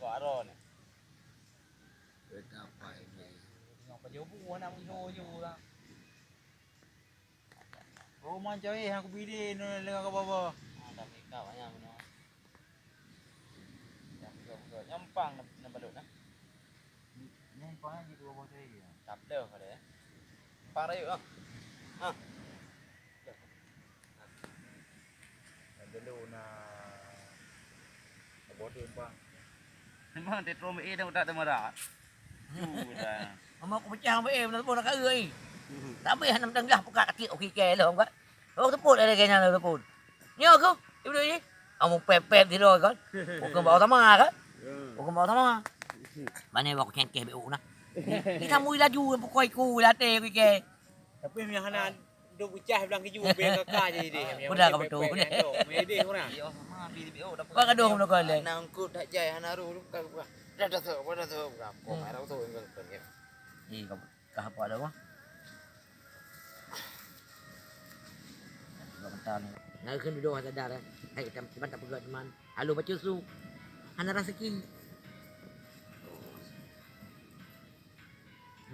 kok aro ni. Beda apa ini? Yang pejobu nak menjojo lah. Oh macam aku bidin dengan ke bawah. Ada mereka banyak mana. Yang nyampang nak balut nah. Nyampang lagi dua bawah saya. Tak ada kada ya. Nyampang dah yuk ah. Ha. Dulu nak bodoh bang. Memang tetro me dah tak temara. Sudah. Mà cũng chào với em nó bố nó cả ơi. Đã bị hắn đang gặp cả tiệu khi kè rồi không có. Nó tôi bột đây cái nhà rồi bột. Nhớ không? Yêu đi đi. Ông một pẹp pẹp thì rồi con. Một con bò thắm à đó. Một con bò thắm à. Bạn này bảo khen kè bị ủ nè. Cái thằng mui la du nó quay cu la tê cái kè. Tapi yang hanan duk bocah bilang ke juga be kakak je dia. Benar kau betul. Mede orang. Yo sama bi bi oh dapat. Kau kadung nó coi lên. Nang kut dak jai hanaru dah dah tu berapa. Kau marah tu kan. Gì kau apa ada kau? Nah, kan video ada darah. Hai kita bantap pegat teman. Halo baca su. Hana rezeki.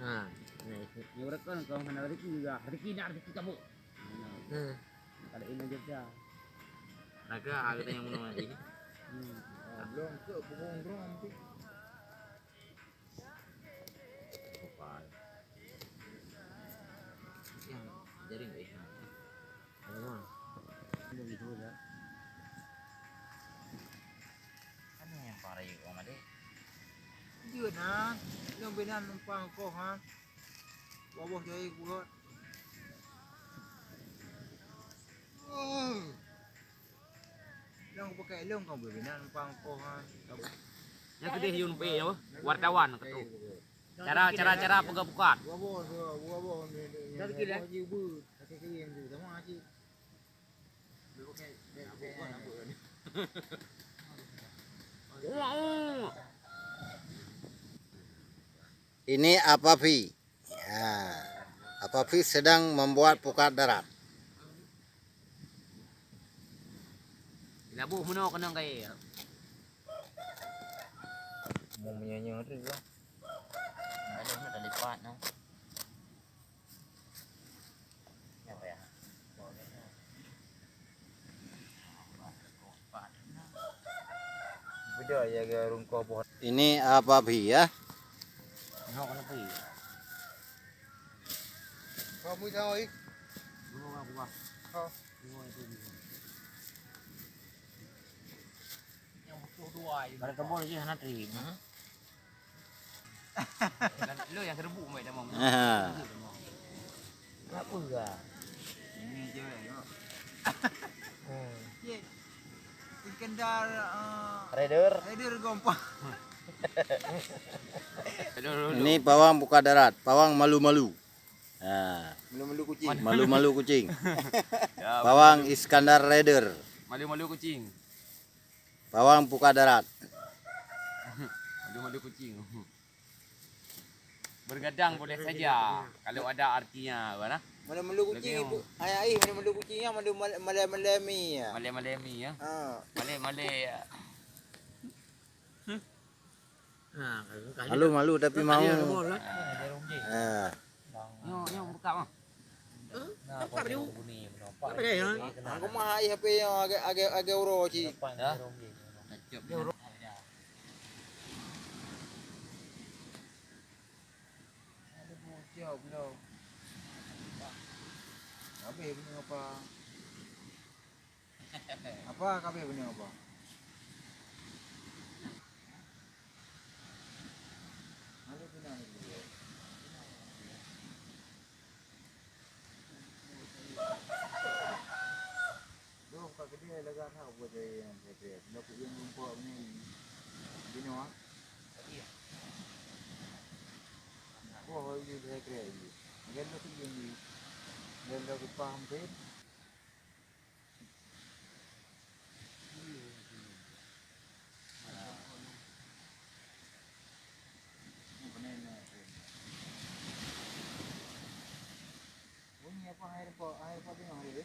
Ha, nah itu. Ni orang kan kau hana rezeki juga. Rezeki nak rezeki kamu. Kalau ini kerja. Naga ada yang mau nanti. Belum ke punggung nanti. Yang dari ni. Apa? Ini gitu aja. Kan yang parah itu orang ada. Dia nak, yang benar numpang kau ha. Bawah jai gua. Yang pakai lem kau benar numpang kau ha. Yang gede hiun pe apa? Wartawan kata. Cara buka-bukaan. Gua. Dari kira. Jibu, pakai kain tu sama aja. Dia pakai apa ni? Ini Apavi. Ya. Apavi sedang membuat pukat darat. Labuh mana kena kai. Mau menyanyi tu ke? Ada nak lipat nah. Apa ya? Beda ya ke rungkau pohon. Ini Apavi ya. Noh kena pi. Kamu tahu ik? Buka. Ha. Yang butuh dua. Pada kebun lagi hana terima. Lo yang serbu mai dah mau. Apa enggak? Ini je ya. Ye. Iskandar Raider gompang. Ini pawang pukat darat, pawang malu-malu. Nah, Malu-malu kucing. malu-malu kucing. Pawang Iskandar Raider, Malu-malu kucing. pawang pukat darat. Malu-malu kucing. Bergadang boleh saja kalau ada artinya, apa nah? Malu-malu kucing itu. Ai malu-malu kucingnya malem-malemi ya. Malay-malemi ya. Ha. Malay-malay. Ha, Malu-malu tapi mau. Ah. Yo buka mah. Nampak dia. Apa dia? Aku mah ai HP yang agak uro ci. Ya. Jauh belum. Kabe punya apa? Apa kabe punya apa? Ada punya ni. Dong kat kedai lega nak buat dia yang dia. Nak yang rumput ni. Bino ah. Oh, ini dia kira ini. Dia nak yang dia nak paham kan? Bunyi apa air apa tengok hari ni?